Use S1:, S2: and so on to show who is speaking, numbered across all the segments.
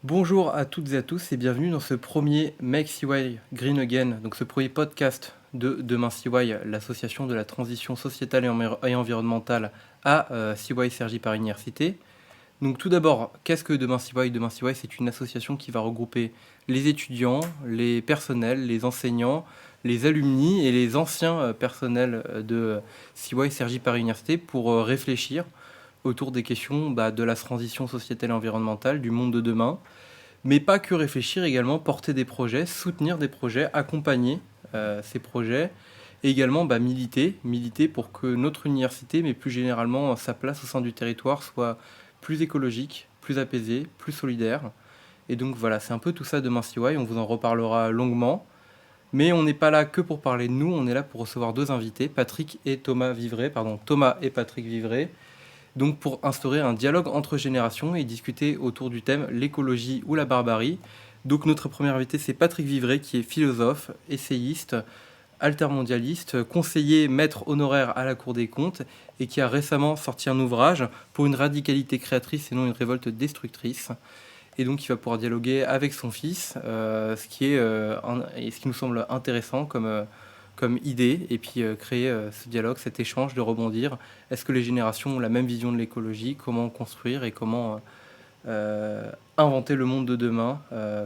S1: Bonjour à toutes et à tous et bienvenue dans ce premier Make CY Green Again, donc ce premier podcast de Demain CY, l'association de la transition sociétale et environnementale à CY Cergy Paris Université. Donc tout d'abord, qu'est-ce que Demain CY? Demain CY, c'est une association qui va regrouper les étudiants, les personnels, les enseignants, les alumni et les anciens personnels de CY Cergy Paris Université pour réfléchir autour des questions de la transition sociétale et environnementale, du monde de demain, mais pas que réfléchir, également porter des projets, soutenir des projets, accompagner ces projets, et également militer pour que notre université, mais plus généralement sa place au sein du territoire, soit plus écologique, plus apaisée, plus solidaire. Et donc voilà, c'est un peu tout ça demain CY, on vous en reparlera longuement. Mais on n'est pas là que pour parler de nous, on est là pour recevoir deux invités, Patrick et Thomas Vivray, Thomas et Patrick Vivray, donc pour instaurer un dialogue entre générations et discuter autour du thème l'écologie ou la barbarie. Donc notre premier invité, c'est Patrick Vivray, qui est philosophe, essayiste, altermondialiste, conseiller maître honoraire à la Cour des comptes et qui a récemment sorti un ouvrage pour une radicalité créatrice et non une révolte destructrice. Et donc il va pouvoir dialoguer avec son fils, ce qui nous semble intéressant comme idée, et puis créer ce dialogue, cet échange, de rebondir. Est-ce que les générations ont la même vision de l'écologie? Comment construire et comment inventer le monde de demain,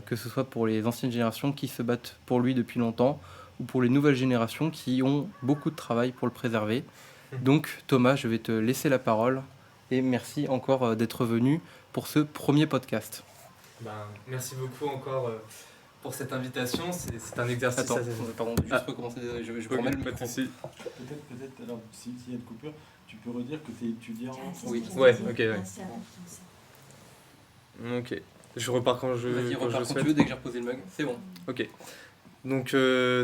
S1: que ce soit pour les anciennes générations qui se battent pour lui depuis longtemps, ou pour les nouvelles générations qui ont beaucoup de travail pour le préserver. Donc Thomas, je vais te laisser la parole, et merci encore d'être venu pour ce premier podcast.
S2: Merci beaucoup encore pour cette invitation. C'est un exercice
S1: Attends,
S2: assez...
S1: pardon, juste recommencer, je remets le micro.
S3: Peut-être, alors, s'il y a de coupure, tu peux redire que tu es étudiant.
S1: Oui.
S2: Ouais, ok, ouais. Ok. Je repars quand je,
S1: Vas-y,
S2: quand je
S1: repars
S2: le
S1: quand
S2: souhaite.
S1: tu veux, dès que j'ai reposé le mug, c'est bon.
S2: Ok. Donc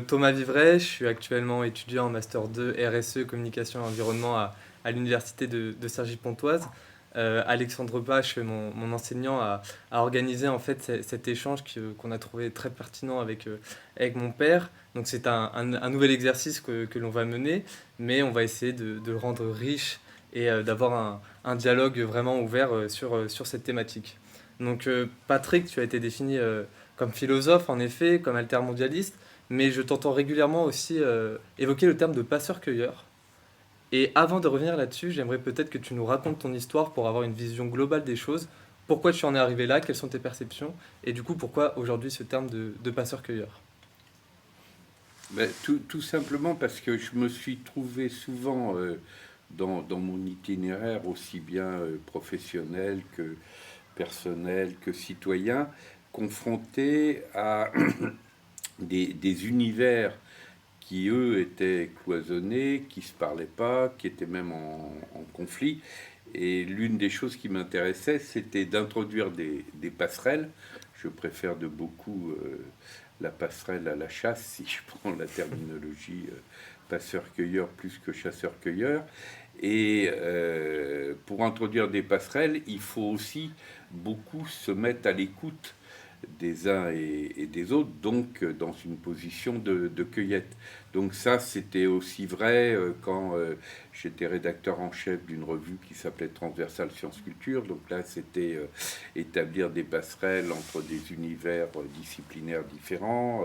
S2: Thomas Vivray, je suis actuellement étudiant en Master 2 RSE, Communication et Environnement à l'Université de Cergy-Pontoise. Alexandre Pache, mon enseignant, a organisé en fait cet échange qu'on a trouvé très pertinent avec mon père. Donc c'est un nouvel exercice que l'on va mener, mais on va essayer de le rendre riche et d'avoir un dialogue vraiment ouvert sur cette thématique. Donc Patrick, tu as été défini comme philosophe en effet, comme altermondialiste, mais je t'entends régulièrement aussi évoquer le terme de passeur-cueilleur. Et avant de revenir là-dessus, j'aimerais peut-être que tu nous racontes ton histoire pour avoir une vision globale des choses. Pourquoi tu en es arrivé là, quelles sont tes perceptions, et du coup pourquoi aujourd'hui ce terme de passeur-cueilleur.
S4: Tout simplement parce que je me suis trouvé souvent dans mon itinéraire, aussi bien professionnel que personnel que citoyen, confronté à des univers qui, eux, étaient cloisonnés, qui ne se parlaient pas, qui étaient même en conflit. Et l'une des choses qui m'intéressait, c'était d'introduire des passerelles. Je préfère de beaucoup la passerelle à la chasse, si je prends la terminologie passeur-cueilleur plus que chasseur-cueilleur. Et pour introduire des passerelles, il faut aussi beaucoup se mettre à l'écoute des uns et des autres, donc dans une position de cueillette. Donc ça, c'était aussi vrai quand j'étais rédacteur en chef d'une revue qui s'appelait Transversale Sciences Culture. Donc là, c'était établir des passerelles entre des univers disciplinaires différents,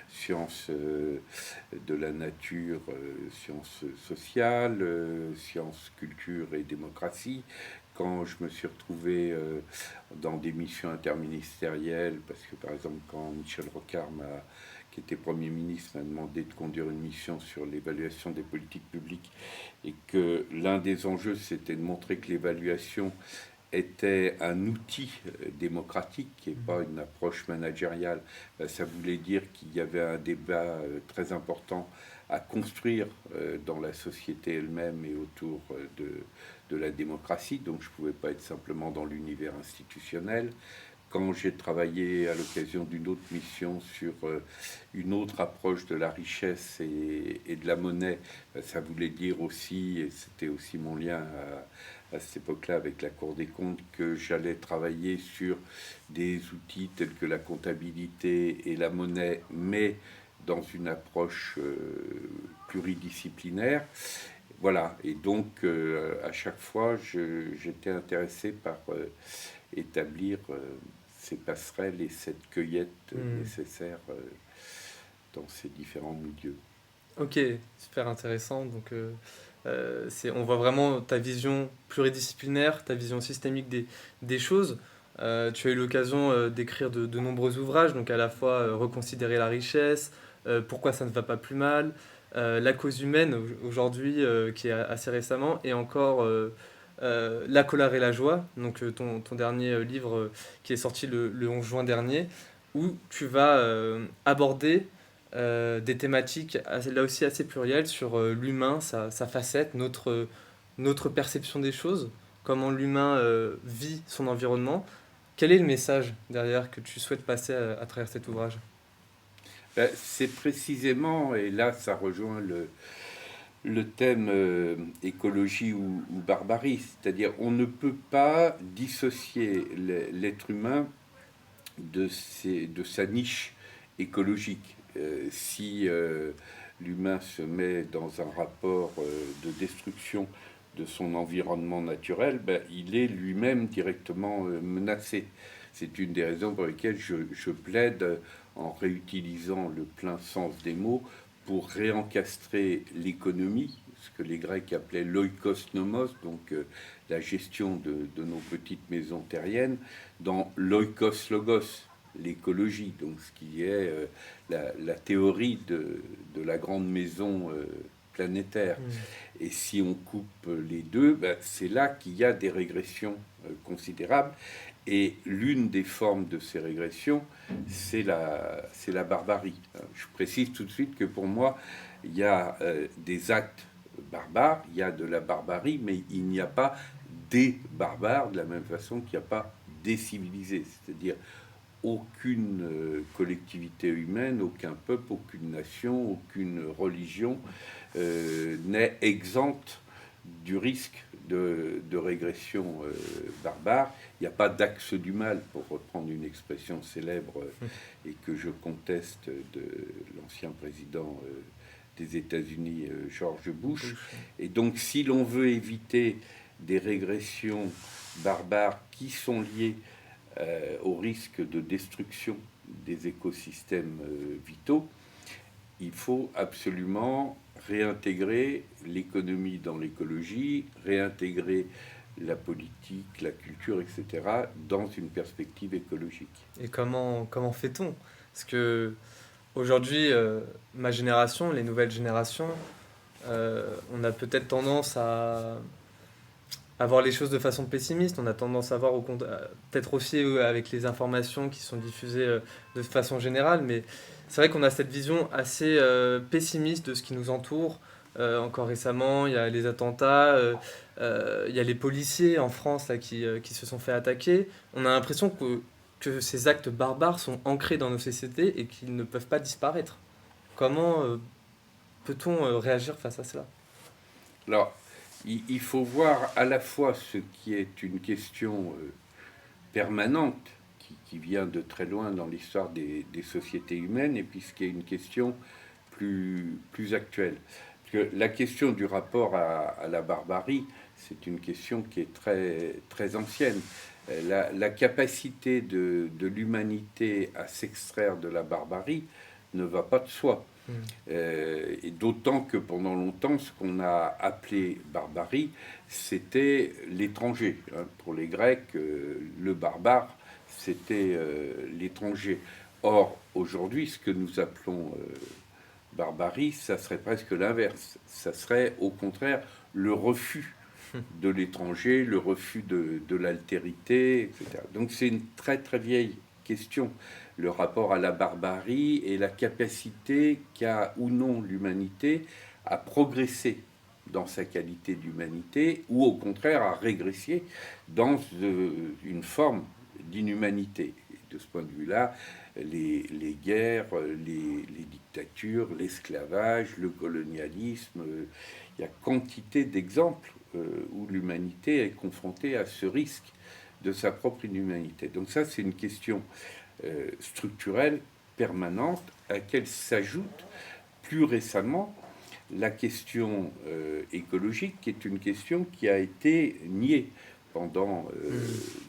S4: sciences de la nature, sciences sociales, sciences, culture et démocratie. Quand je me suis retrouvé dans des missions interministérielles, parce que par exemple quand Michel Rocard, qui était Premier ministre, m'a demandé de conduire une mission sur l'évaluation des politiques publiques, et que l'un des enjeux c'était de montrer que l'évaluation était un outil démocratique et pas une approche managériale, ça voulait dire qu'il y avait un débat très important à construire dans la société elle-même et autour de la démocratie. Donc je ne pouvais pas être simplement dans l'univers institutionnel. Quand j'ai travaillé à l'occasion d'une autre mission sur une autre approche de la richesse et de la monnaie, ça voulait dire aussi, et c'était aussi mon lien à cette époque-là avec la Cour des comptes, que j'allais travailler sur des outils tels que la comptabilité et la monnaie, mais dans une approche pluridisciplinaire. Voilà, et donc à chaque fois, j'étais intéressé par établir ces passerelles et cette cueillette nécessaire dans ces différents milieux.
S2: Ok, super intéressant. Donc, on voit vraiment ta vision pluridisciplinaire, ta vision systémique des choses. Tu as eu l'occasion d'écrire de nombreux ouvrages, donc à la fois Reconsidérer la richesse, Pourquoi ça ne va pas plus mal, La cause humaine aujourd'hui, qui est assez récemment, et encore La colère et la joie, donc ton dernier livre qui est sorti le 11 juin dernier, où tu vas aborder des thématiques là aussi assez plurielles sur l'humain, sa facette, notre perception des choses, comment l'humain vit son environnement. Quel est le message derrière que tu souhaites passer à travers cet ouvrage?
S4: C'est précisément, et là ça rejoint le thème écologie ou barbarie, c'est-à-dire on ne peut pas dissocier l'être humain de sa niche écologique. Si l'humain se met dans un rapport de destruction de son environnement naturel, il est lui-même directement menacé. C'est une des raisons pour lesquelles je plaide, en réutilisant le plein sens des mots, pour réencastrer l'économie, ce que les Grecs appelaient l'oikos nomos, donc la gestion de nos petites maisons terriennes, dans l'oikos logos, l'écologie, donc ce qui est la théorie de la grande maison planétaire. Et si on coupe les deux, c'est là qu'il y a des régressions considérables. Et l'une des formes de ces régressions, c'est la barbarie. Je précise tout de suite que pour moi, il y a des actes barbares, il y a de la barbarie, mais il n'y a pas des barbares, de la même façon qu'il n'y a pas des civilisés. C'est-à-dire aucune collectivité humaine, aucun peuple, aucune nation, aucune religion n'est exempte du risque de régression barbare. Il n'y a pas d'axe du mal, pour reprendre une expression célèbre et que je conteste de l'ancien président des États-Unis, George Bush. Et donc, si l'on veut éviter des régressions barbares qui sont liées au risque de destruction des écosystèmes vitaux, il faut absolument réintégrer l'économie dans l'écologie, réintégrer la politique, la culture, etc., dans une perspective écologique.
S2: Et comment fait-on? Parce que aujourd'hui, ma génération, les nouvelles générations, on a peut-être tendance à voir les choses de façon pessimiste. On a tendance à voir, peut-être aussi avec les informations qui sont diffusées de façon générale, mais c'est vrai qu'on a cette vision assez pessimiste de ce qui nous entoure. Encore récemment, il y a les attentats, il y a les policiers en France là, qui se sont fait attaquer. On a l'impression que ces actes barbares sont ancrés dans nos sociétés et qu'ils ne peuvent pas disparaître. Comment peut-on réagir face à cela?
S4: Alors, il faut voir à la fois ce qui est une question permanente, qui vient de très loin dans l'histoire des sociétés humaines, et puis ce qui est une question plus actuelle. Parce que la question du rapport à la barbarie, c'est une question qui est très, très ancienne. La capacité de l'humanité à s'extraire de la barbarie ne va pas de soi. Et d'autant que pendant longtemps, ce qu'on a appelé barbarie, c'était l'étranger. Pour les Grecs, le barbare, c'était l'étranger. Or, aujourd'hui, ce que nous appelons barbarie, ça serait presque l'inverse. Ça serait au contraire le refus de l'étranger, le refus de l'altérité, etc. Donc c'est une très très vieille question, le rapport à la barbarie et la capacité qu'a ou non l'humanité à progresser dans sa qualité d'humanité, ou au contraire à régresser dans une forme d'inhumanité. Et de ce point de vue-là, les guerres, les dictatures, l'esclavage, le colonialisme, il y a quantité d'exemples où l'humanité est confrontée à ce risque de sa propre inhumanité. Donc ça, c'est une question structurelle, permanente, à laquelle s'ajoute plus récemment la question écologique, qui est une question qui a été niée pendant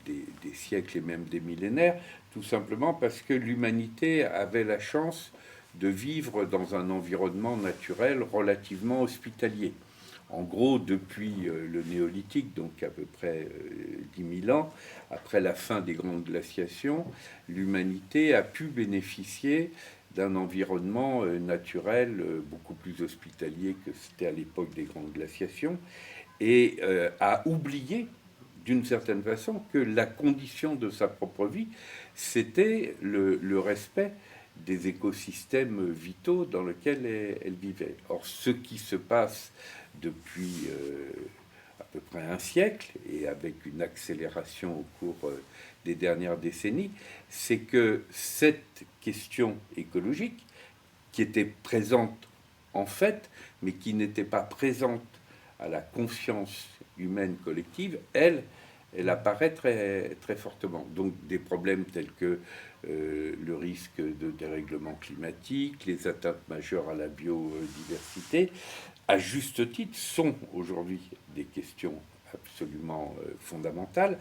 S4: des siècles et même des millénaires, tout simplement parce que l'humanité avait la chance de vivre dans un environnement naturel relativement hospitalier. En gros, depuis le néolithique, donc à peu près 10 000 ans, après la fin des grandes glaciations, l'humanité a pu bénéficier d'un environnement naturel beaucoup plus hospitalier que c'était à l'époque des grandes glaciations, et a oublié d'une certaine façon que la condition de sa propre vie, c'était le respect des écosystèmes vitaux dans lesquels elle vivait. Or, ce qui se passe depuis à peu près un siècle, et avec une accélération au cours des dernières décennies, c'est que cette question écologique, qui était présente en fait, mais qui n'était pas présente à la conscience humaine collective, elle apparaît très, très fortement. Donc des problèmes tels que le risque de dérèglement climatique, les atteintes majeures à la biodiversité, à juste titre, sont aujourd'hui des questions absolument fondamentales,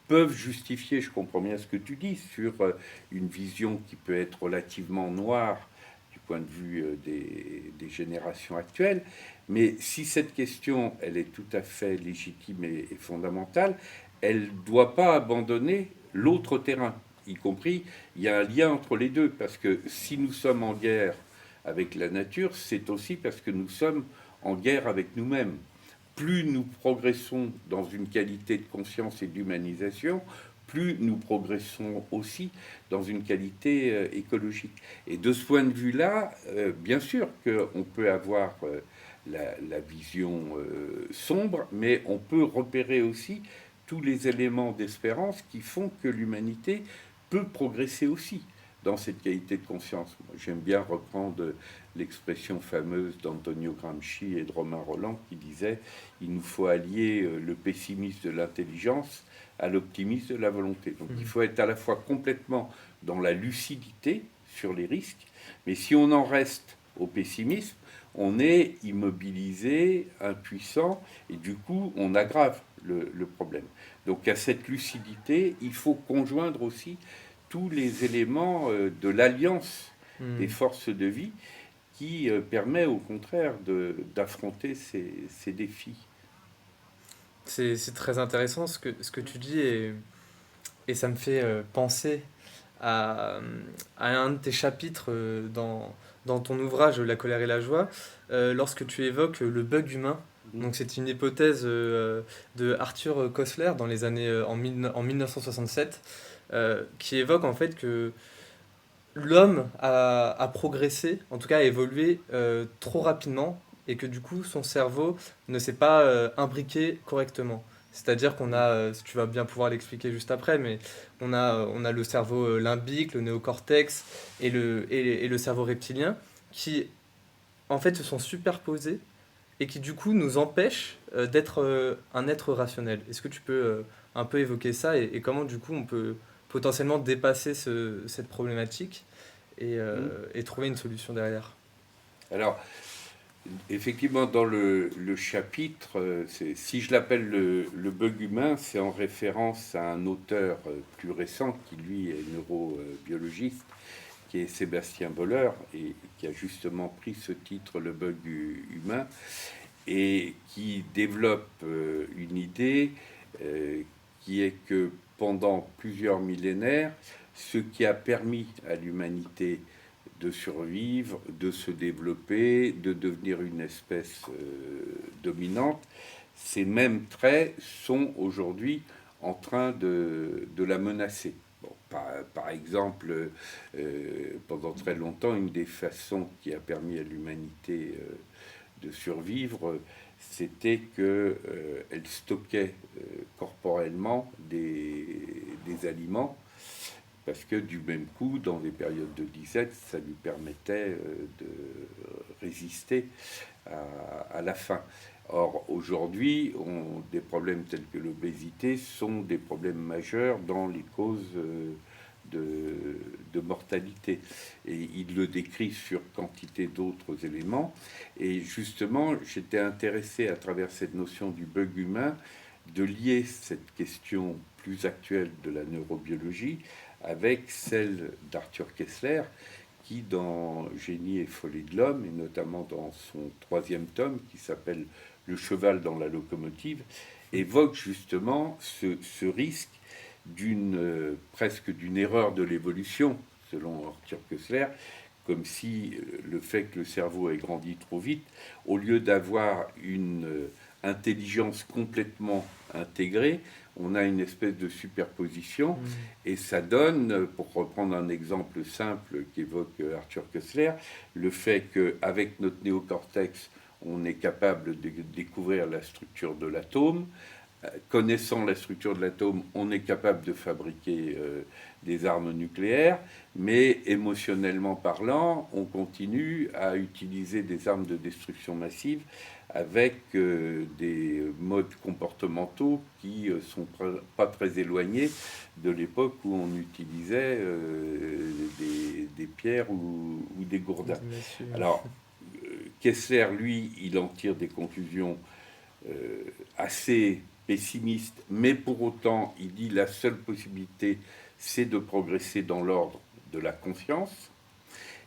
S4: peuvent justifier, je comprends bien ce que tu dis, sur une vision qui peut être relativement noire du point de vue des générations actuelles. Mais si cette question, elle est tout à fait légitime et fondamentale, elle ne doit pas abandonner l'autre terrain, y compris, il y a un lien entre les deux, parce que si nous sommes en guerre avec la nature, c'est aussi parce que nous sommes en guerre avec nous-mêmes. Plus nous progressons dans une qualité de conscience et d'humanisation, plus nous progressons aussi dans une qualité écologique. Et de ce point de vue-là, bien sûr qu'on peut avoir la vision sombre, mais on peut repérer aussi tous les éléments d'espérance qui font que l'humanité peut progresser aussi dans cette qualité de conscience. Moi, j'aime bien reprendre l'expression fameuse d'Antonio Gramsci et de Romain Rolland qui disait « Il nous faut allier le pessimisme de l'intelligence à l'optimisme de la volonté ». Donc il faut être à la fois complètement dans la lucidité sur les risques, mais si on en reste au pessimisme, on est immobilisé, impuissant, et du coup, on aggrave le problème. Donc à cette lucidité, il faut conjoindre aussi tous les éléments de l'alliance des forces de vie qui permet au contraire d'affronter ces défis.
S2: C'est très intéressant ce que tu dis et ça me fait penser à un de tes chapitres dans ton ouvrage La colère et la joie, lorsque tu évoques le bug humain. Donc c'est une hypothèse de Arthur Koestler dans les années en 1967 qui évoque en fait que l'homme a progressé, en tout cas a évolué trop rapidement et que du coup son cerveau ne s'est pas imbriqué correctement. C'est-à-dire qu'on a, tu vas bien pouvoir l'expliquer juste après, mais on a le cerveau limbique, le néocortex et le cerveau reptilien qui en fait se sont superposés et qui du coup nous empêchent d'être un être rationnel. Est-ce que tu peux un peu évoquer ça et comment du coup on peut potentiellement dépasser cette problématique et trouver une solution derrière?
S4: Alors, effectivement, dans le chapitre, si je l'appelle le bug humain, c'est en référence à un auteur plus récent qui, lui, est neurobiologiste, qui est Sébastien Boller, et qui a justement pris ce titre, le bug humain, et qui développe une idée qui est que pendant plusieurs millénaires, ce qui a permis à l'humanité de survivre, de se développer, de devenir une espèce dominante, ces mêmes traits sont aujourd'hui en train de la menacer. Bon, par exemple, pendant très longtemps, une des façons qui a permis à l'humanité de survivre, c'était qu'elle stockait corporellement des aliments, parce que du même coup, dans des périodes de disette, ça lui permettait de résister à la faim. Or, aujourd'hui, des problèmes tels que l'obésité sont des problèmes majeurs dans les causes de mortalité. Et il le décrit sur quantité d'autres éléments. Et justement, j'étais intéressé à travers cette notion du bug humain de lier cette question plus actuelle de la neurobiologie avec celle d'Arthur Koestler, qui dans Génie et folie de l'homme, et notamment dans son 3e tome qui s'appelle Le cheval dans la locomotive, évoque justement ce risque presque d'une erreur de l'évolution, selon Arthur Koestler, comme si le fait que le cerveau ait grandi trop vite, au lieu d'avoir une intelligence complètement intégrée, on a une espèce de superposition, et ça donne, pour reprendre un exemple simple qu'évoque Arthur Koestler, le fait qu'avec notre néocortex, on est capable de découvrir la structure de l'atome. Connaissant la structure de l'atome, on est capable de fabriquer des armes nucléaires, mais émotionnellement parlant, on continue à utiliser des armes de destruction massive avec des modes comportementaux qui sont pas très éloignés de l'époque où on utilisait des pierres ou des gourdins. Alors, Koestler, lui, il en tire des conclusions assez pessimiste, mais pour autant, il dit la seule possibilité, c'est de progresser dans l'ordre de la conscience.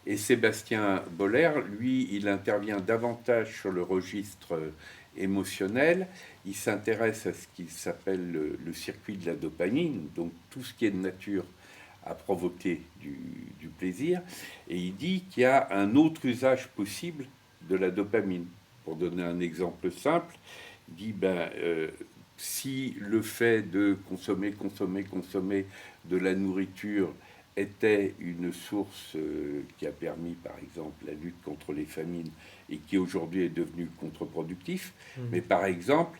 S4: Et Sébastien Boller, lui, il intervient davantage sur le registre émotionnel. Il s'intéresse à ce qu'il s'appelle le circuit de la dopamine, donc tout ce qui est de nature à provoquer du plaisir. Et il dit qu'il y a un autre usage possible de la dopamine. Pour donner un exemple simple, il dit si le fait de consommer de la nourriture était une source qui a permis, par exemple, la lutte contre les famines et qui aujourd'hui est devenue contre-productif, mais par exemple,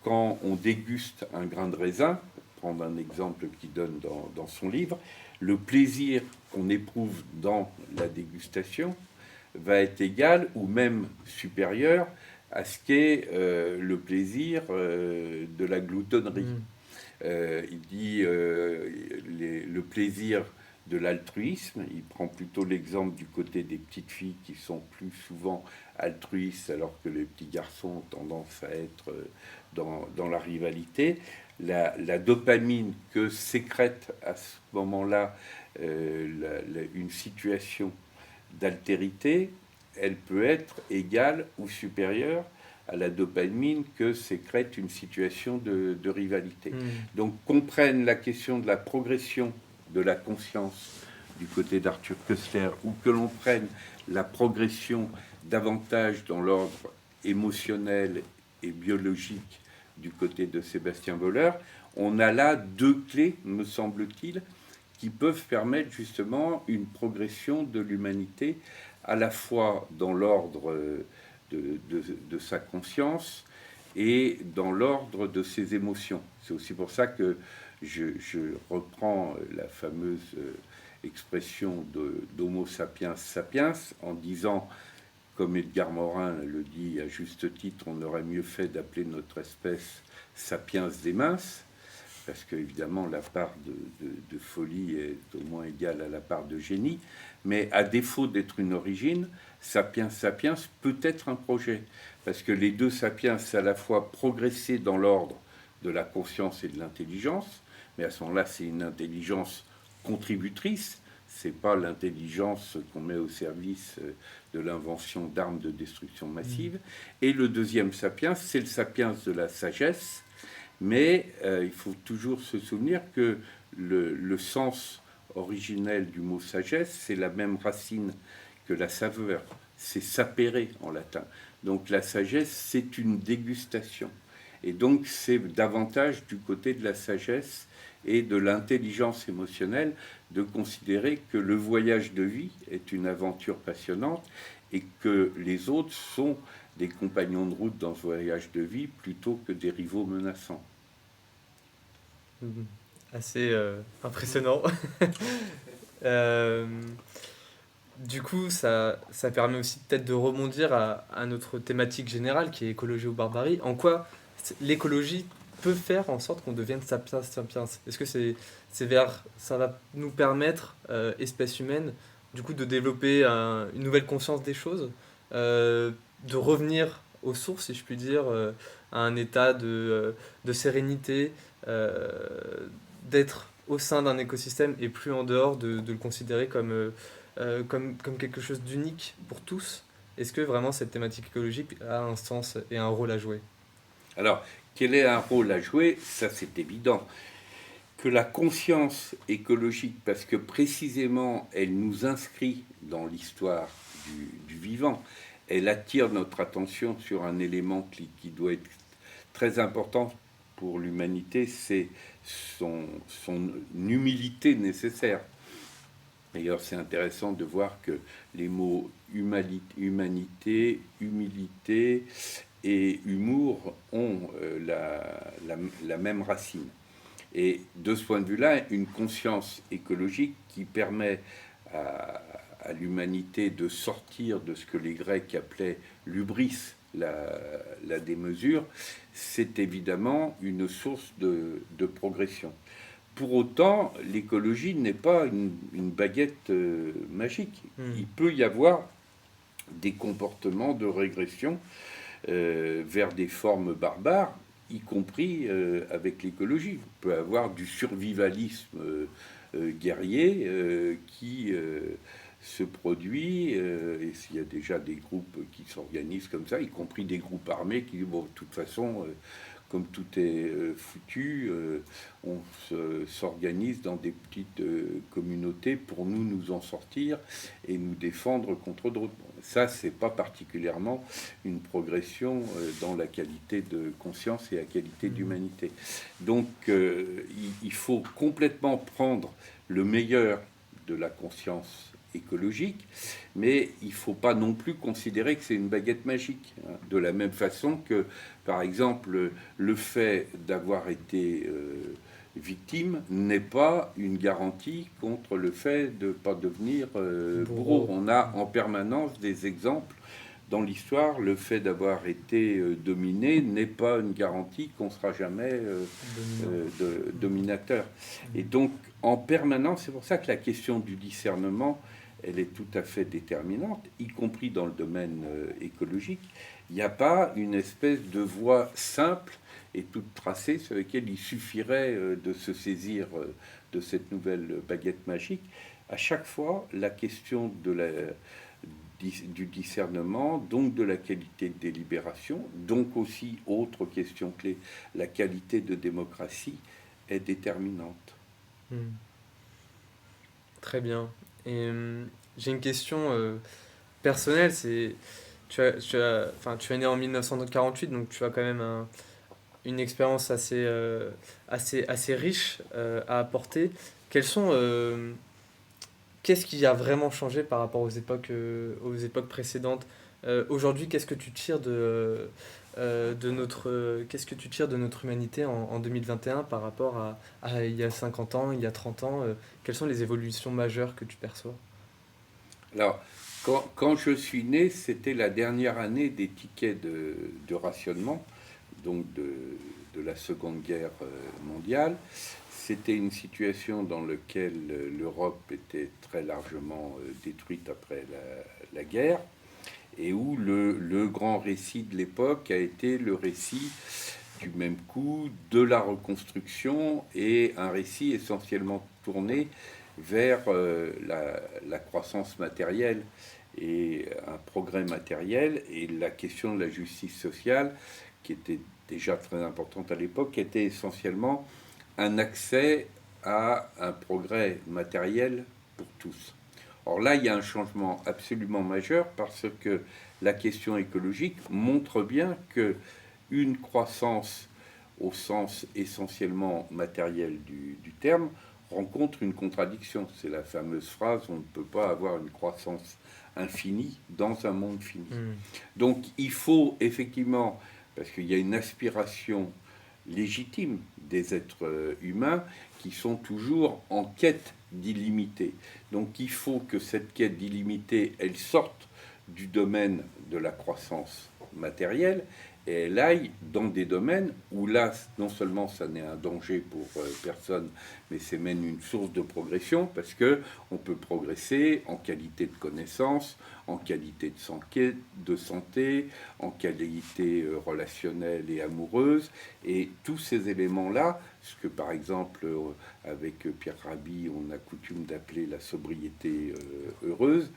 S4: quand on déguste un grain de raisin, prendre un exemple qu'il donne dans son livre, le plaisir qu'on éprouve dans la dégustation va être égal ou même supérieur à ce qu'est le plaisir de la gloutonnerie. Il dit le plaisir de l'altruisme. Il prend plutôt l'exemple du côté des petites filles qui sont plus souvent altruistes alors que les petits garçons ont tendance à être dans la rivalité. La dopamine que sécrète à ce moment-là une situation d'altérité, elle peut être égale ou supérieure à la dopamine que sécrète une situation de rivalité. Donc qu'on prenne la question de la progression de la conscience du côté d'Arthur Koestler ou que l'on prenne la progression davantage dans l'ordre émotionnel et biologique du côté de Sébastien Boller, on a là deux clés, me semble-t-il, qui peuvent permettre justement une progression de l'humanité à la fois dans l'ordre de sa conscience et dans l'ordre de ses émotions. C'est aussi pour ça que je reprends la fameuse expression d'Homo sapiens sapiens en disant, comme Edgar Morin le dit à juste titre, on aurait mieux fait d'appeler notre espèce sapiens des minces, parce qu'évidemment la part de folie est au moins égale à la part de génie, mais à défaut d'être une origine, Sapiens Sapiens peut être un projet, parce que les deux sapiens, c'est à la fois progresser dans l'ordre de la conscience et de l'intelligence, mais à ce moment-là, c'est une intelligence contributrice, c'est pas l'intelligence qu'on met au service de l'invention d'armes de destruction massive. Et le deuxième sapiens, c'est le sapiens de la sagesse, mais il faut toujours se souvenir que le sens originel du mot sagesse, c'est la même racine que la saveur, c'est sapere en latin. Donc la sagesse, c'est une dégustation. Et donc c'est davantage du côté de la sagesse et de l'intelligence émotionnelle de considérer que le voyage de vie est une aventure passionnante et que les autres sont des compagnons de route dans ce voyage de vie plutôt que des rivaux menaçants.
S2: Assez impressionnant. Du coup, ça permet aussi peut-être de rebondir à notre thématique générale qui est écologie ou barbarie. En quoi l'écologie peut faire en sorte qu'on devienne sapiens sapiens? Est-ce que ça va nous permettre, espèce humaine, du coup, de développer une nouvelle conscience des choses, de revenir aux sources, si je puis dire, à un état de sérénité, d'être au sein d'un écosystème et plus en dehors, de le considérer comme quelque chose d'unique pour tous. Est-ce que vraiment cette thématique écologique a un sens et un rôle à jouer?
S4: Alors, quel est un rôle à jouer? Ça, c'est évident. Que la conscience écologique, parce que précisément, elle nous inscrit dans l'histoire du vivant, elle attire notre attention sur un élément qui doit être très important pour l'humanité, c'est son humilité nécessaire. D'ailleurs, c'est intéressant de voir que les mots humanité, humilité et humour ont la même racine. Et de ce point de vue-là, une conscience écologique qui permet à l'humanité de sortir de ce que les Grecs appelaient l'hubris, la démesure, c'est évidemment une source de progression. Pour autant, l'écologie n'est pas une baguette magique. Il peut y avoir des comportements de régression vers des formes barbares, y compris avec l'écologie. On peut avoir du survivalisme guerrier qui se produit, et s'il y a déjà des groupes qui s'organisent comme ça, y compris des groupes armés qui disent, bon, de toute façon, comme tout est foutu, on s'organise dans des petites communautés pour nous en sortir et nous défendre contre d'autres. Ça, c'est pas particulièrement une progression dans la qualité de conscience et la qualité d'humanité. Donc, il faut complètement prendre le meilleur de la conscience écologique, mais il ne faut pas non plus considérer que c'est une baguette magique. De la même façon que, par exemple, le fait d'avoir été victime n'est pas une garantie contre le fait de ne pas devenir bourreau. On a en permanence des exemples dans l'histoire. Le fait d'avoir été dominé n'est pas une garantie qu'on ne sera jamais dominateur. Et donc, en permanence, c'est pour ça que la question du discernement, elle est tout à fait déterminante, y compris dans le domaine écologique. Il n'y a pas une espèce de voie simple et toute tracée sur laquelle il suffirait de se saisir de cette nouvelle baguette magique. À chaque fois, la question du discernement, donc de la qualité de délibération, donc aussi, autre question clé, la qualité de démocratie est déterminante.
S2: Très bien. Et j'ai une question personnelle, c'est tu es né en 1948, donc tu as quand même une expérience assez riche à apporter. Qu'est-ce qui a vraiment changé par rapport aux époques précédentes? Aujourd'hui, qu'est-ce que tu tires de notre humanité en 2021 par rapport à il y a 50 ans, il y a 30 ans? Quelles sont les évolutions majeures que tu perçois?
S4: Alors, quand je suis né, c'était la dernière année des tickets de rationnement, donc de la Seconde Guerre mondiale. C'était une situation dans laquelle l'Europe était très largement détruite après la guerre, et où le grand récit de l'époque a été le récit du même coup de la reconstruction, et un récit essentiellement tourné vers la croissance matérielle et un progrès matériel, et la question de la justice sociale, qui était déjà très importante à l'époque, était essentiellement un accès à un progrès matériel pour tous. Or là, il y a un changement absolument majeur, parce que la question écologique montre bien que une croissance au sens essentiellement matériel du terme rencontre une contradiction. C'est la fameuse phrase, on ne peut pas avoir une croissance infinie dans un monde fini. Donc il faut effectivement, parce qu'il y a une aspiration légitime des êtres humains qui sont toujours en quête d'illimité. Donc il faut que cette quête d'illimité, elle sorte du domaine de la croissance matérielle et elle aille dans des domaines où là, non seulement ça n'est un danger pour personne, mais c'est même une source de progression, parce que on peut progresser en qualité de connaissance, en qualité de santé, en qualité relationnelle et amoureuse, et tous ces éléments-là, ce que par exemple avec Pierre Rabhi on a coutume d'appeler la sobriété heureuse,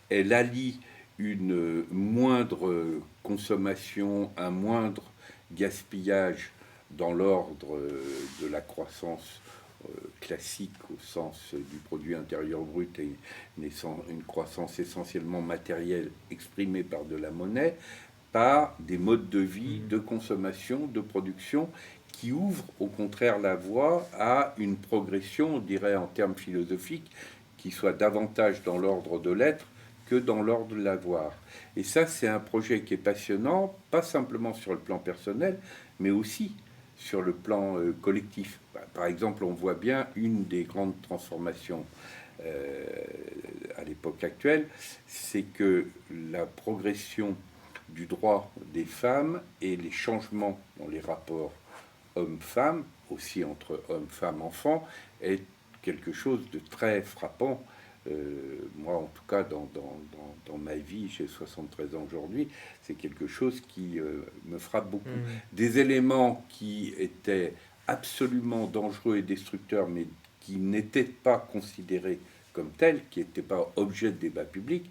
S4: elle allie une moindre consommation, un moindre gaspillage dans l'ordre de la croissance classique au sens du produit intérieur brut et une croissance essentiellement matérielle exprimée par de la monnaie, par des modes de vie, de consommation, de production qui ouvrent au contraire la voie à une progression, on dirait en termes philosophiques, qui soit davantage dans l'ordre de l'être que dans l'ordre de l'avoir. Et ça, c'est un projet qui est passionnant, pas simplement sur le plan personnel, mais aussi sur le plan collectif. Par exemple, on voit bien une des grandes transformations à l'époque actuelle, c'est que la progression du droit des femmes et les changements dans les rapports hommes-femmes, aussi entre hommes, femmes, enfants, est quelque chose de très frappant. Moi, en tout cas, dans ma vie, j'ai 73 ans aujourd'hui, c'est quelque chose qui me frappe beaucoup. Des éléments qui étaient absolument dangereux et destructeurs, mais qui n'étaient pas considérés comme tels, qui n'étaient pas objet de débat public,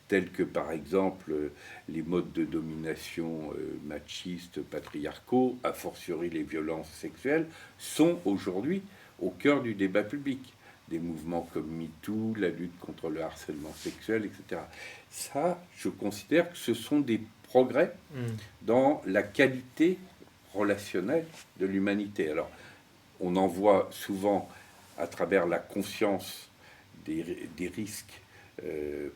S4: tels que par exemple les modes de domination machistes, patriarcaux, a fortiori les violences sexuelles, sont aujourd'hui au cœur du débat public. Des mouvements comme MeToo, la lutte contre le harcèlement sexuel, etc. Ça, je considère que ce sont des progrès dans la qualité relationnelle de l'humanité. Alors, on en voit souvent à travers la conscience des risques,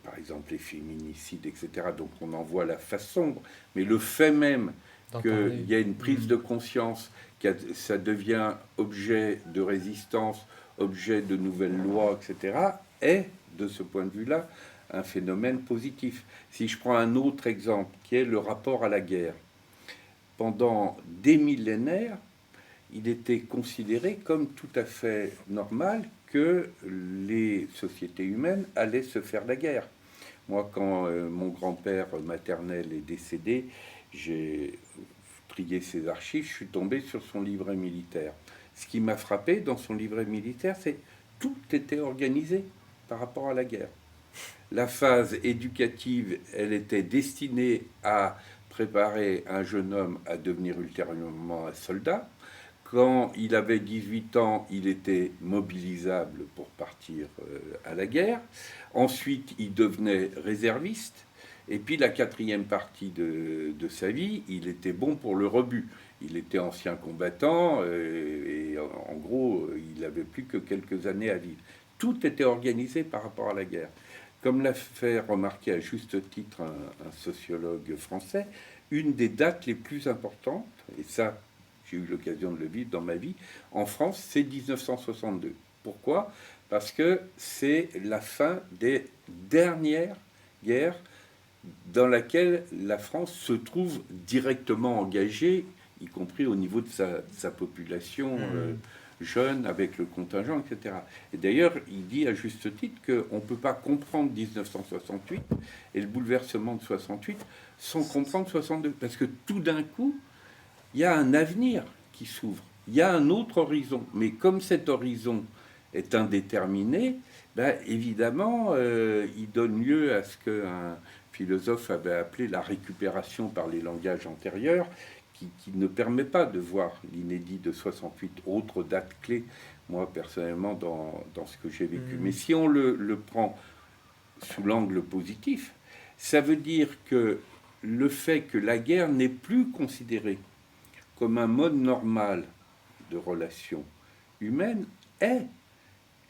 S4: par exemple les féminicides, etc. Donc on en voit la face sombre, mais le fait même qu'il y a une prise de conscience, que ça devient objet de résistance, objet de nouvelles lois, etc., est, de ce point de vue-là, un phénomène positif. Si je prends un autre exemple, qui est le rapport à la guerre, pendant des millénaires, il était considéré comme tout à fait normal que les sociétés humaines allaient se faire la guerre. Moi, quand mon grand-père maternel est décédé, j'ai trié ses archives, je suis tombé sur son livret militaire. Ce qui m'a frappé dans son livret militaire, c'est tout était organisé par rapport à la guerre. La phase éducative, elle était destinée à préparer un jeune homme à devenir ultérieurement un soldat. Quand il avait 18 ans, il était mobilisable pour partir à la guerre. Ensuite, il devenait réserviste. Et puis la quatrième partie de sa vie, il était bon pour le rebut. Il était ancien combattant et en gros, il n'avait plus que quelques années à vivre. Tout était organisé par rapport à la guerre. Comme l'a fait remarquer à juste titre un sociologue français, une des dates les plus importantes, et ça, j'ai eu l'occasion de le vivre dans ma vie, en France, c'est 1962. Pourquoi ? Parce que c'est la fin des dernières guerres dans laquelle la France se trouve directement engagée, y compris au niveau de sa population jeune, avec le contingent, etc. Et d'ailleurs, il dit à juste titre qu'on ne peut pas comprendre 1968 et le bouleversement de 68 sans comprendre 62. Parce que tout d'un coup, il y a un avenir qui s'ouvre, il y a un autre horizon. Mais comme cet horizon est indéterminé, ben, évidemment, il donne lieu à ce qu'un philosophe avait appelé la récupération par les langages antérieurs, qui ne permet pas de voir l'inédit de 68, autre date clé, moi personnellement, dans ce que j'ai vécu. Mais si on le prend sous l'angle positif, ça veut dire que le fait que la guerre n'est plus considérée comme un mode normal de relation humaine est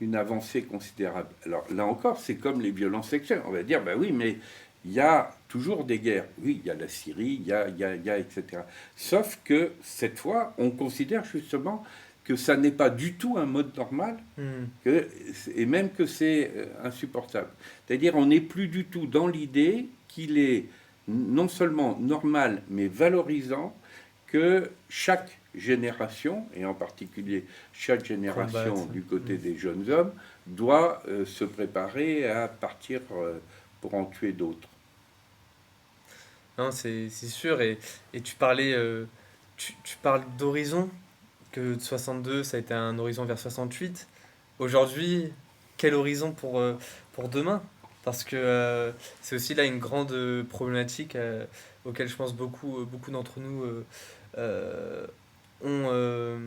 S4: une avancée considérable. Alors là encore, c'est comme les violences sexuelles. On va dire, ben oui, mais il y a toujours des guerres. Oui, il y a la Syrie, il y a etc. Sauf que cette fois, on considère justement que ça n'est pas du tout un mode normal, et même que c'est insupportable. C'est-à-dire, on n'est plus du tout dans l'idée qu'il est non seulement normal, mais valorisant que chaque génération, et en particulier chaque génération
S2: Combattre.
S4: du côté des jeunes hommes, doit se préparer à partir pour en tuer d'autres.
S2: Non, c'est sûr. Et tu parles d'horizon, que de 62, ça a été un horizon vers 68. Aujourd'hui, quel horizon pour demain? Parce que c'est aussi là une grande problématique auquel je pense beaucoup d'entre nous euh, ont...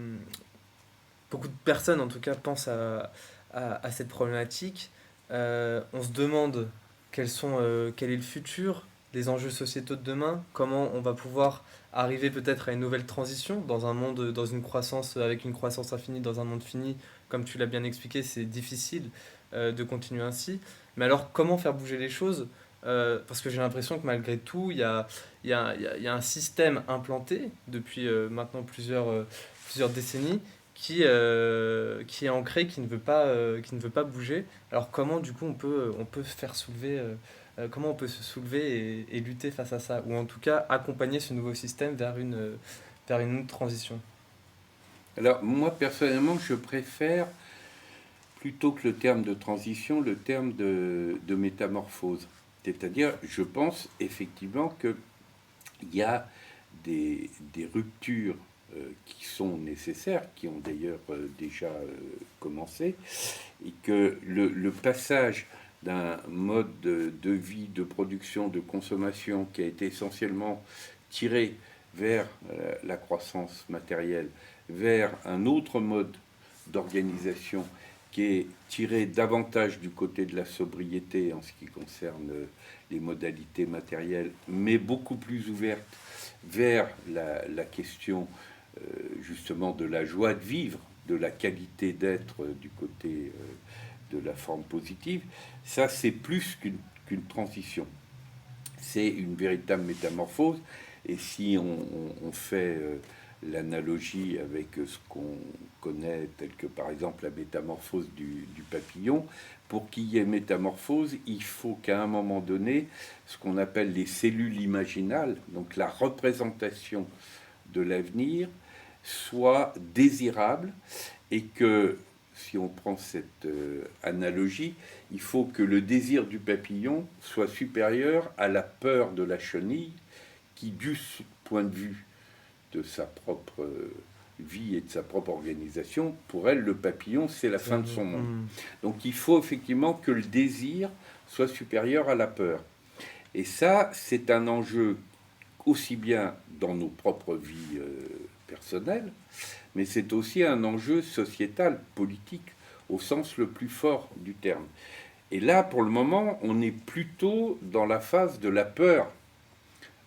S2: beaucoup de personnes en tout cas pensent à cette problématique. On se demande quel est le futur, les enjeux sociétaux de demain, comment on va pouvoir arriver peut-être à une nouvelle transition dans un monde, dans une croissance, avec une croissance infinie, dans un monde fini, comme tu l'as bien expliqué, c'est difficile de continuer ainsi. Mais alors, comment faire bouger les choses? Parce que j'ai l'impression que malgré tout, il y a un système implanté depuis maintenant plusieurs décennies qui est ancré, qui ne veut pas bouger. Alors comment du coup on peut faire soulever, comment on peut se soulever et lutter face à ça, ou en tout cas accompagner ce nouveau système vers une autre transition.
S4: Alors moi personnellement, je préfère plutôt que le terme de transition, le terme de métamorphose. C'est-à-dire, je pense effectivement qu'il y a des ruptures qui sont nécessaires, qui ont d'ailleurs déjà commencé, et que le passage d'un mode de vie, de production, de consommation qui a été essentiellement tiré vers la croissance matérielle, vers un autre mode d'organisation qui est tiré davantage du côté de la sobriété en ce qui concerne les modalités matérielles, mais beaucoup plus ouverte vers la question justement de la joie de vivre, de la qualité d'être du côté de la forme positive. Ça, c'est plus qu'une transition. C'est une véritable métamorphose. Et si on fait l'analogie avec ce qu'on connaît, tel que par exemple la métamorphose du papillon, pour qu'il y ait métamorphose, il faut qu'à un moment donné, ce qu'on appelle les cellules imaginales, donc la représentation de l'avenir, soit désirable, et que, si on prend cette analogie, il faut que le désir du papillon soit supérieur à la peur de la chenille, qui, du point de vue de sa propre vie et de sa propre organisation, pour elle, le papillon, c'est la fin de son monde. Donc il faut effectivement que le désir soit supérieur à la peur. Et ça, c'est un enjeu aussi bien dans nos propres vies personnelles, mais c'est aussi un enjeu sociétal, politique, au sens le plus fort du terme. Et là, pour le moment, on est plutôt dans la phase de la peur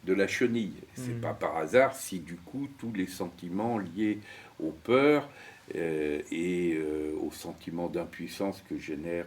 S4: de la chenille. C'est pas par hasard si du coup tous les sentiments liés aux peurs aux sentiments d'impuissance que génèrent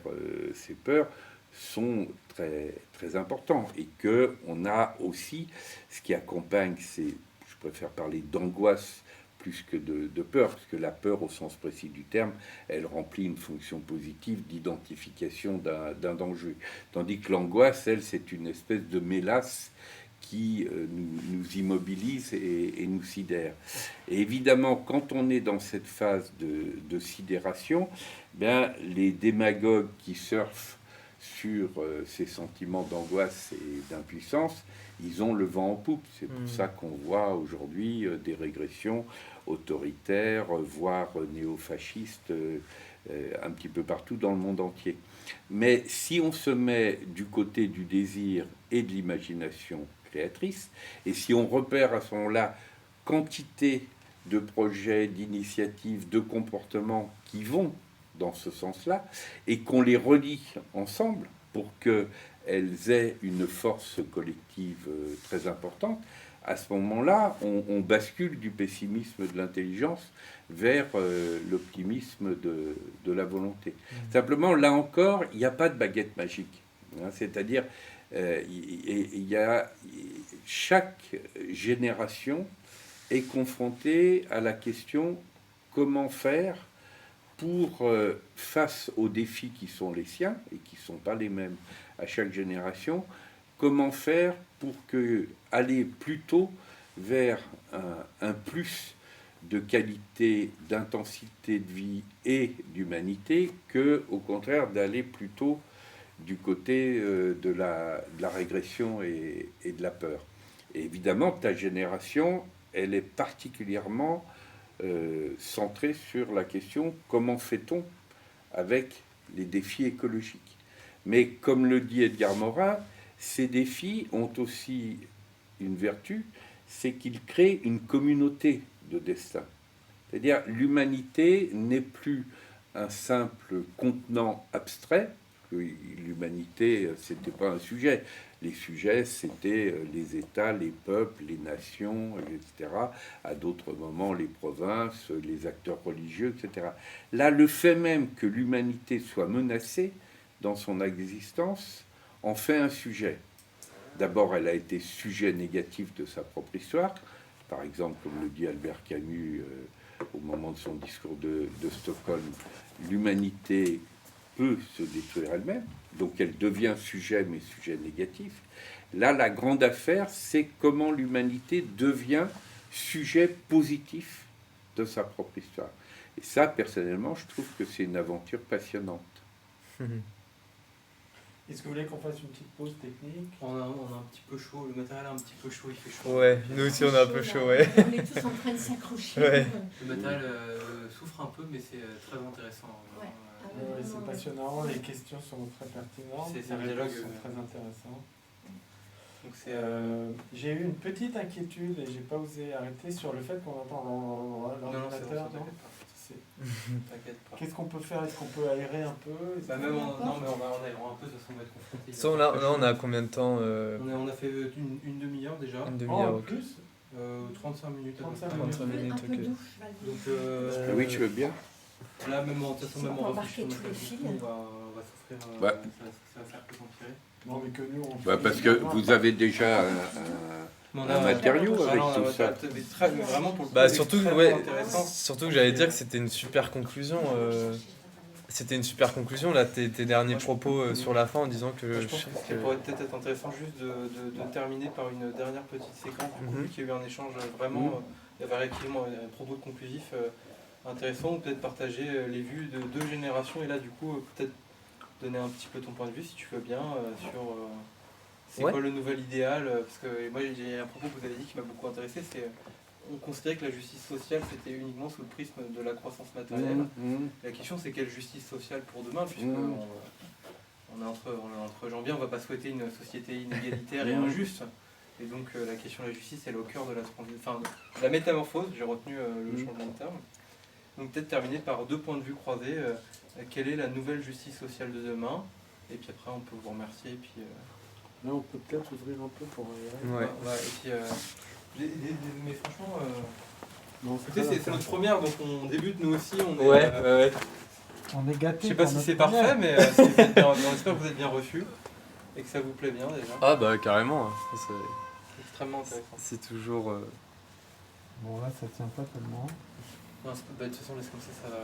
S4: ces peurs sont très, très importants, et que on a aussi ce qui accompagne ces, je préfère parler d'angoisse plus que de peur, parce que la peur au sens précis du terme, elle remplit une fonction positive d'identification d'un danger, tandis que l'angoisse, elle, c'est une espèce de mélasse qui nous immobilise et nous sidère. Et évidemment, quand on est dans cette phase de sidération, bien, les démagogues qui surfent sur ces sentiments d'angoisse et d'impuissance, ils ont le vent en poupe. C'est pour ça qu'on voit aujourd'hui des régressions autoritaires, voire néofascistes, un petit peu partout dans le monde entier. Mais si on se met du côté du désir et de l'imagination créatrice, et si on repère à ce moment-là quantité de projets, d'initiatives, de comportements qui vont dans ce sens-là, et qu'on les relie ensemble pour qu'elles aient une force collective très importante, à ce moment-là, on bascule du pessimisme de l'intelligence vers l'optimisme de la volonté. Simplement, là encore, il n'y a pas de baguette magique. Hein, c'est-à-dire, chaque génération est confrontée à la question comment faire pour, face aux défis qui sont les siens et qui ne sont pas les mêmes à chaque génération, comment faire pour aller plutôt vers un plus de qualité, d'intensité de vie et d'humanité que, au contraire, d'aller plutôt du côté de la régression et de la peur. Et évidemment, ta génération, elle est particulièrement centrée sur la question comment fait-on avec les défis écologiques. Mais comme le dit Edgar Morin, ces défis ont aussi une vertu, c'est qu'ils créent une communauté de destin. C'est-à-dire l'humanité n'est plus un simple contenant abstrait. L'humanité, c'était pas un sujet. Les sujets, c'était les États, les peuples, les nations, etc. À d'autres moments, les provinces, les acteurs religieux, etc. Là, le fait même que l'humanité soit menacée dans son existence en fait un sujet. D'abord, elle a été sujet négatif de sa propre histoire. Par exemple, comme le dit Albert Camus au moment de son discours de Stockholm, l'humanité peut se détruire elle-même, donc elle devient sujet, mais sujet négatif. Là, la grande affaire, c'est comment l'humanité devient sujet positif de sa propre histoire. Et ça, personnellement, je trouve que c'est une aventure passionnante.
S3: Est-ce que vous voulez qu'on fasse une petite pause technique?
S1: On a un petit peu chaud, le matériel est un petit peu chaud, il fait chaud.
S2: Ouais, nous aussi on est un peu chaud, ouais.
S5: On est tous en train de s'accrocher.
S2: Ouais.
S1: Le matériel souffre un peu, mais c'est très intéressant.
S5: Ouais.
S3: Oui, c'est passionnant, les questions sont très pertinentes,
S1: C'est un
S3: les
S1: dialogue,
S3: réponses sont très intéressantes.
S1: Donc c'est
S3: J'ai eu une petite inquiétude et j'ai pas osé arrêter sur le fait qu'on entend
S1: non, c'est bon,
S3: l'ordinateur.
S1: ça,
S3: Non,
S1: t'inquiète pas.
S3: Qu'est-ce qu'on peut faire? Est-ce qu'on peut aérer un peu?
S1: Bah même non, mais on va un peu, de toute façon, on va être confronté.
S2: Là, on a combien de temps
S1: On a fait une demi-heure déjà.
S2: Une
S3: Oh,
S2: demi-heure,
S3: en
S2: ok.
S3: plus
S1: 35 minutes. à peu
S3: 35
S1: près.
S2: 35 minutes,
S5: Un peu
S2: ok.
S5: douche, Valdo.
S1: Donc
S4: Oui, tu veux bien?
S1: là, même en, de toute façon, même
S5: On peut
S1: en
S5: embarquer
S1: réfléchissant,
S5: tous les fils.
S1: on va souffrir.
S4: Ouais.
S1: Ça va faire que s'empirer.
S3: Non, mais que nous, on
S4: Bah, parce que vous avez déjà
S1: Mais on
S4: un matériau
S5: Ah
S4: avec
S1: non,
S4: tout ça.
S1: mais vraiment pour le coup,
S2: Bah
S1: c'est
S2: surtout,
S1: extrêmement
S2: ouais,
S1: intéressant.
S2: surtout que j'allais dire que c'était une super conclusion. C'était une super conclusion, là, tes derniers propos sur la fin en disant que...
S1: Je pense que ça pourrait peut-être être intéressant juste de terminer par une dernière petite séquence, du coup, vu qu'il y a eu un échange vraiment, il y avait effectivement un propos conclusif intéressant, ou peut-être partager les vues de deux générations, et là du coup peut-être donner un petit peu ton point de vue si tu veux bien sur c'est
S2: Ouais.
S1: quoi le nouvel idéal, parce que moi j'ai un propos que vous avez dit qui m'a beaucoup intéressé, c'est on considérait que la justice sociale c'était uniquement sous le prisme de la croissance matérielle. La question c'est quelle justice sociale pour demain, puisque on est entre gens bien, on ne va pas souhaiter une société inégalitaire et injuste. Et donc la question de la justice elle est au cœur de la métamorphose, j'ai retenu le changement de terme. Donc peut-être terminer par deux points de vue croisés, quelle est la nouvelle justice sociale de demain, et puis après on peut vous remercier, et puis
S3: Là, on peut peut-être ouvrir un peu pour aérer.
S2: Ouais.
S1: et puis mais franchement
S3: Non,
S1: écoutez, c'est notre première, donc on débute nous aussi, on est
S2: Ouais.
S3: On est
S1: je
S3: gâtés.
S1: sais pas si c'est parfait, mais si vous êtes bien, on espère que vous êtes bien reçus et que ça vous plaît bien déjà.
S2: Ah bah carrément,
S1: C'est extrêmement intéressant.
S2: c'est toujours...
S3: Bon, là, ça tient pas tellement.
S1: Non, de toute façon, laisse comme ça va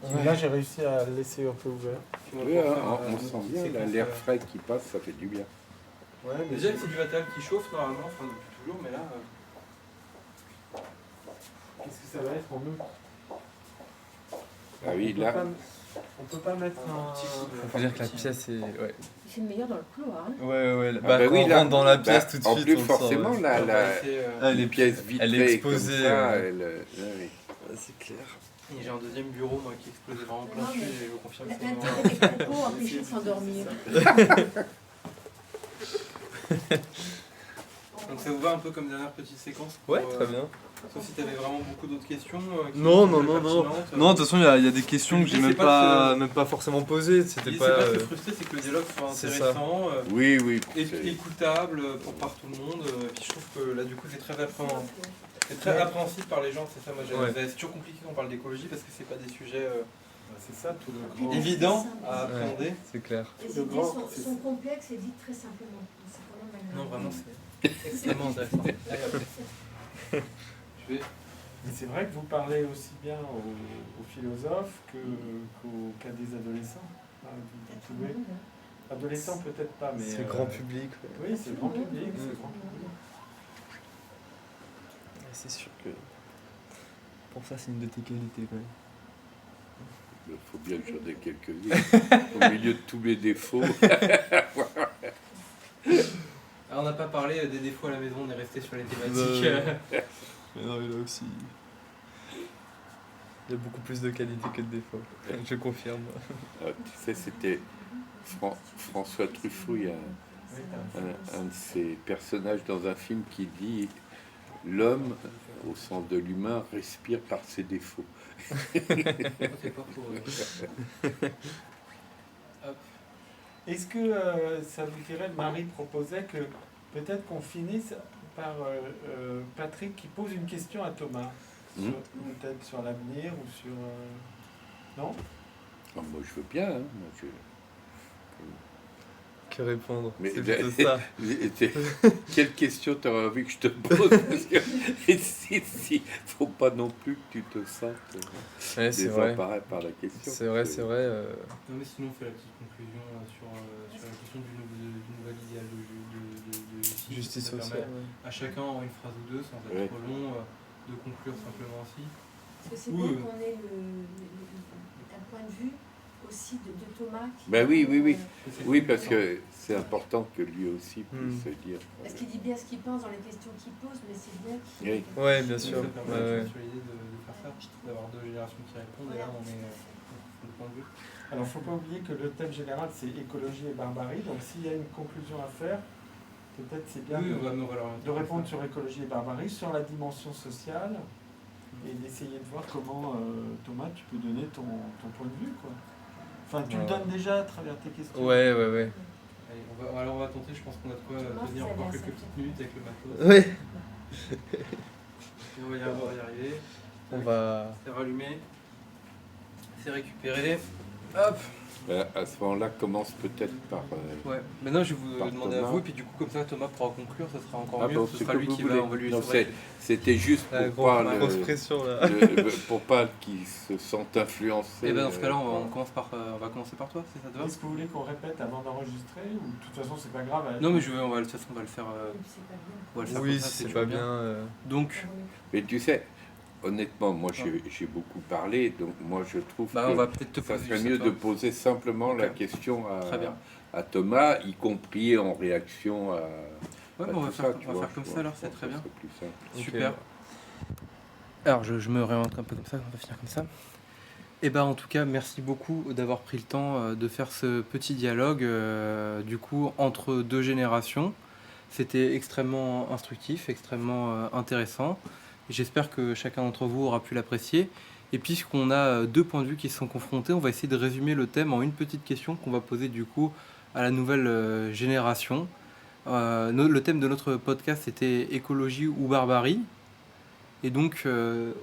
S1: un petit
S3: Là, j'ai réussi à le laisser un peu ouvert.
S1: peu.
S4: Oui, on sent bien là, l'air frais qui passe, ça fait du bien.
S3: Ouais, mais
S1: Déjà, c'est du matériel qui chauffe normalement, enfin depuis toujours, mais là.
S3: qu'est-ce que ça va être en août?
S4: Ah oui,
S3: On peut
S4: là,
S3: pas- On peut pas mettre un...
S2: Faut dire que la pièce est... Ouais,
S5: C'est meilleur dans le couloir. Hein.
S2: ouais.
S4: Ah bah
S2: quand
S4: oui,
S2: on
S4: là,
S2: rentre dans la pièce tout de
S4: en
S2: suite,
S4: plus
S2: on le sent,
S4: forcément,
S2: ouais.
S4: la, les pièces vitrées
S2: elle est exposée,
S4: comme ça,
S2: ouais.
S4: oui.
S2: C'est clair.
S1: J'ai un deuxième bureau moi qui explosait vraiment plein
S5: Non,
S1: dessus
S5: mais
S1: et je vous confirme que c'est
S5: L'intérêt des propos empêche de s'endormir.
S1: Donc ça vous va un peu comme dernière petite séquence
S2: Ouais, très bien.
S1: Sauf si tu avais vraiment beaucoup d'autres questions.
S2: Non. Non, de toute façon, il y a des questions que j'ai
S1: L'idée,
S2: même
S1: c'est
S2: même pas forcément posées. C'était
S1: L'idée, c'est
S2: pas...
S1: pas de se frustrer, c'est que le dialogue soit
S2: c'est ça.
S1: intéressant,
S4: Oui,
S1: écoutable par tout le monde. Et puis je trouve que là, du coup, c'est très appréhensible par les gens. C'est ça, moi,
S2: Ouais.
S1: c'est toujours compliqué quand on parle d'écologie parce que c'est pas des sujets
S3: C'est ça, tout le grand...
S1: évidents à
S5: Ouais.
S1: appréhender.
S2: C'est clair.
S5: Les
S3: Le
S5: idées
S3: grand,
S5: sont,
S3: c'est-
S5: sont complexes et dites très simplement. C'est quand même agréable.
S1: Non, vraiment, c'est extrêmement intéressant. Je vais...
S3: Mais c'est vrai que vous parlez aussi bien aux philosophes qu'à des adolescents. Vous pouvez... Adolescents peut-être pas, mais...
S2: C'est grand public.
S3: Oui, c'est grand public, c'est grand public.
S2: C'est sûr que pour ça, c'est une de tes qualités quand même.
S4: Il faut bien que j'en ai quelques-unes. Au milieu de tous mes défauts.
S1: Alors, on n'a pas parlé des défauts à la maison, on est resté sur les thématiques.
S2: Mais non, mais là aussi. Il y a beaucoup plus de qualités que de défauts. Je confirme.
S4: Tu sais, c'était François Truffaut, il y a un de ses personnages dans un film qui dit « L'homme, au sens de l'humain, respire par ses défauts. »
S1: C'est pas pour... Hop.
S3: Est-ce que ça vous dirait, Marie proposait que peut-être qu'on finisse par Patrick qui pose une question à Thomas, peut-être sur l'avenir ou sur... Non?
S4: Ah, moi, je veux bien. Hein. Moi,
S2: Que répondre?
S4: Mais
S2: C'est plutôt ça.
S4: Quelle question t'aurais envie que je te pose? Parce que si, faut pas non plus que tu te sentes
S2: Ouais, c'est vrai.
S4: désemparé par la question.
S2: C'est vrai, c'est vrai.
S1: Non, mais sinon, on fait la petite conclusion sur la question du nouvel idéal de
S2: Justice
S1: Ça permet
S2: sociale.
S1: à chacun en une phrase ou deux, sans être
S4: Ouais.
S1: trop long, de conclure simplement aussi.
S5: Parce que c'est
S1: Oui,
S5: bien
S1: oui.
S5: qu'on ait un point de vue aussi de Thomas. Qui
S4: Ben oui, oui, oui.
S1: C'est
S4: Oui,
S1: cool.
S4: parce que c'est important que lui aussi puisse se dire.
S5: Parce qu'il dit bien ce qu'il pense dans les questions qu'il pose, mais c'est bien qu'il...
S4: Oui.
S2: Ouais, bien
S1: Ça
S2: sûr.
S1: permet
S2: Ouais, ouais.
S1: sur l'idée de faire ça, d'avoir deux générations qui répondent, et là on est le point de vue.
S3: Alors, il ne faut pas oublier que le thème général, c'est écologie et barbarie. Donc, s'il y a une conclusion à faire, peut-être c'est bien
S1: Oui,
S3: de,
S1: on va l'orienter
S3: de
S1: comme
S3: répondre
S1: ça.
S3: sur écologie et barbarie, sur la dimension sociale, et d'essayer de voir comment, Thomas, tu peux donner ton point de vue, quoi. Enfin, tu le donnes déjà à travers tes questions.
S2: Ouais.
S1: Allez, on va tenter, je pense qu'on a de quoi
S5: Thomas,
S1: tenir
S5: ça
S1: encore
S5: va,
S1: quelques
S5: ça
S1: petites
S5: fait.
S1: minutes avec le matos.
S2: Ouais.
S1: Et on va y arriver.
S2: On va.
S1: C'est rallumé. C'est récupéré. Hop.
S4: À ce moment-là, commence peut-être par.
S1: Ouais. Maintenant, je vais vous
S4: Par
S1: demander à
S4: Thomas.
S1: vous, et puis du coup, comme ça, Thomas pourra conclure, ça sera encore
S4: Ah
S1: mieux.
S4: bon,
S1: Ce
S4: c'est
S1: sera
S4: comme
S1: lui
S4: vous
S1: qui
S4: voulez.
S1: va, on va lui
S4: Non,
S1: laisser.
S4: c'était juste
S2: La
S4: pour pas
S2: grosse pression là.
S4: pour pas qu'il se sente influencé.
S1: Et ben dans ce cas-là, on va commencer par toi, si ça te va.
S3: Est-ce que vous voulez qu'on répète avant d'enregistrer, ou de toute façon, c'est pas grave?
S1: Non, mais de toute façon, on va le faire.
S5: C'est pas bien.
S1: On va le faire
S2: Oui,
S1: comme ça,
S2: c'est
S1: toujours
S2: pas bien.
S1: Donc,
S4: Mais tu sais, honnêtement, moi j'ai beaucoup parlé, donc moi je trouve
S1: bah,
S4: que
S1: on va peut-être te
S4: ça
S1: poser
S4: serait
S1: juste à
S4: mieux
S1: toi.
S4: de poser simplement la
S1: Ok.
S4: question
S1: Très bien.
S4: à Thomas, y compris en réaction à.
S1: Ouais,
S4: à
S1: bah, on va
S4: tout
S1: faire,
S4: ça, tu
S1: on va
S4: vois,
S1: faire comme
S4: je
S1: ça alors,
S4: pense
S1: c'est
S4: que
S1: très bien.
S4: ça serait plus simple.
S2: Ok.
S1: Super. Alors, je me réoriente un peu comme ça, on va finir comme ça. Et bah, en tout cas, merci beaucoup d'avoir pris le temps de faire ce petit dialogue, du coup, entre deux générations. C'était extrêmement instructif, extrêmement intéressant. J'espère que chacun d'entre vous aura pu l'apprécier. Et puisqu'on a deux points de vue qui se sont confrontés, on va essayer de résumer le thème en une petite question qu'on va poser du coup à la nouvelle génération. Le thème de notre podcast était écologie ou barbarie. Et donc,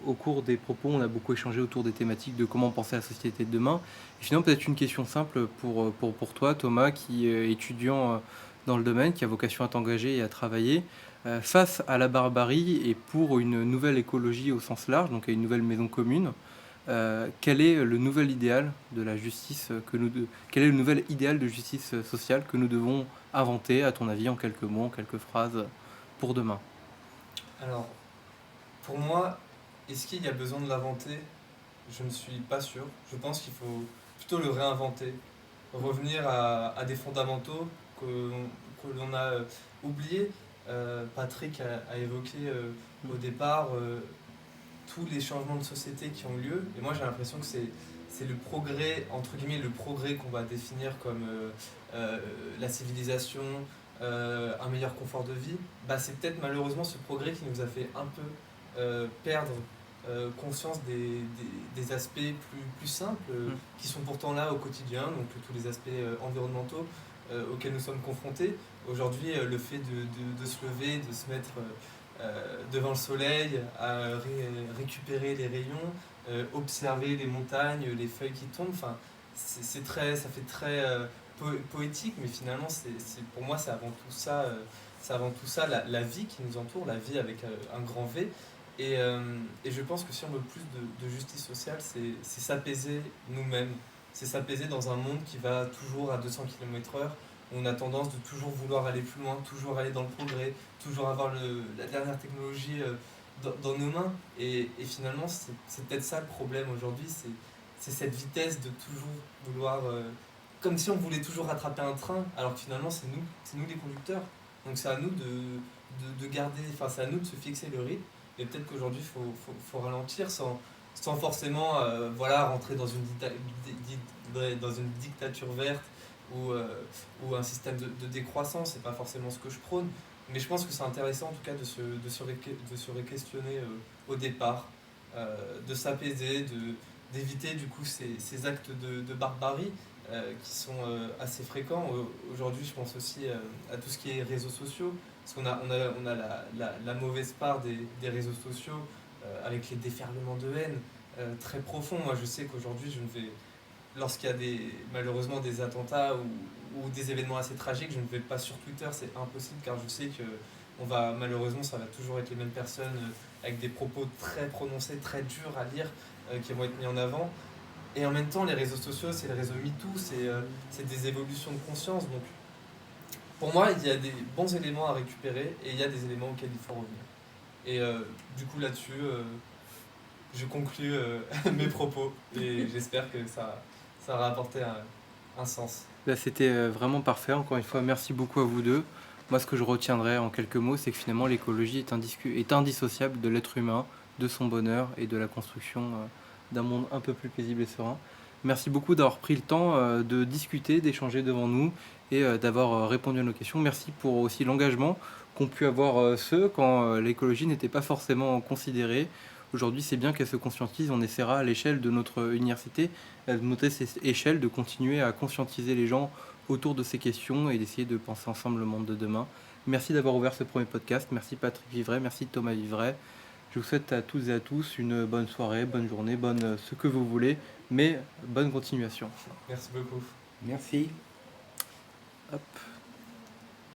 S1: au cours des propos, on a beaucoup échangé autour des thématiques de comment penser à la société de demain. Et finalement, peut-être une question simple pour toi, Thomas, qui est étudiant dans le domaine, qui a vocation à t'engager et à travailler. Face à la barbarie et pour une nouvelle écologie au sens large, donc à une nouvelle maison commune, quel est le nouvel idéal de la justice quel est le nouvel idéal de justice sociale que nous devons inventer, à ton avis, en quelques mots, en quelques phrases, pour demain?
S2: Alors, pour moi, est-ce qu'il y a besoin de l'inventer? Je ne suis pas sûr. Je pense qu'il faut plutôt le réinventer, revenir à des fondamentaux que l'on a oubliés. Patrick a évoqué au départ tous les changements de société qui ont lieu. Et moi, j'ai l'impression que c'est le progrès, entre guillemets, le progrès qu'on va définir comme la civilisation, un meilleur confort de vie. Bah, c'est peut-être malheureusement ce progrès qui nous a fait un peu perdre conscience des aspects plus simples qui sont pourtant là au quotidien, donc tous les aspects environnementaux auxquels nous sommes confrontés. Aujourd'hui, le fait de se lever, de se mettre devant le soleil, à récupérer les rayons, observer les montagnes, les feuilles qui tombent, enfin, ça fait très poétique, mais finalement, pour moi, c'est avant tout ça, la vie qui nous entoure, la vie avec un grand V. Et je pense que si on veut plus de justice sociale, c'est s'apaiser nous-mêmes, c'est s'apaiser dans un monde qui va toujours à 200 km/h. On a tendance de toujours vouloir aller plus loin, toujours aller dans le progrès, toujours avoir la dernière technologie dans nos mains. Et finalement, c'est peut-être ça le problème aujourd'hui, c'est cette vitesse de toujours vouloir... comme si on voulait toujours rattraper un train, alors que finalement, c'est nous les conducteurs. Donc c'est à nous de garder... Enfin, c'est à nous de se fixer le rythme. Et peut-être qu'aujourd'hui, faut ralentir sans forcément voilà, rentrer dans dans une dictature verte ou un système de décroissance. C'est pas forcément ce que je prône. Mais je pense que c'est intéressant en tout cas de se re-questionner au départ, de s'apaiser, d'éviter du coup ces actes de barbarie qui sont assez fréquents. Aujourd'hui, je pense aussi à tout ce qui est réseaux sociaux, parce qu'on a la mauvaise part des réseaux sociaux avec les déferlements de haine très profonds. Moi, je sais qu'aujourd'hui, lorsqu'il y a malheureusement des attentats ou des événements assez tragiques, je ne vais pas sur Twitter, c'est impossible car je sais que malheureusement ça va toujours être les mêmes personnes avec des propos très prononcés, très durs à lire, qui vont être mis en avant. Et en même temps, les réseaux sociaux, c'est le réseau MeToo, c'est des évolutions de conscience. Donc pour moi, il y a des bons éléments à récupérer et il y a des éléments auxquels il faut revenir. Et du coup là-dessus, je conclus mes propos et j'espère que ça aura apporté un sens.
S1: Là, c'était vraiment parfait. Encore une fois, merci beaucoup à vous deux. Moi, ce que je retiendrai en quelques mots, c'est que finalement, l'écologie est indissociable de l'être humain, de son bonheur et de la construction d'un monde un peu plus paisible et serein. Merci beaucoup d'avoir pris le temps de discuter, d'échanger devant nous et d'avoir répondu à nos questions. Merci pour aussi l'engagement qu'ont pu avoir ceux quand l'écologie n'était pas forcément considérée. Aujourd'hui, c'est bien qu'elle se conscientise. On essaiera à l'échelle de notre université, à notre échelle, de continuer à conscientiser les gens autour de ces questions et d'essayer de penser ensemble le monde de demain. Merci d'avoir ouvert ce premier podcast. Merci Patrick Vivray, merci Thomas Vivray. Je vous souhaite à toutes et à tous une bonne soirée, bonne journée, bonne ce que vous voulez, mais bonne continuation.
S2: Merci beaucoup.
S4: Merci.
S1: Hop.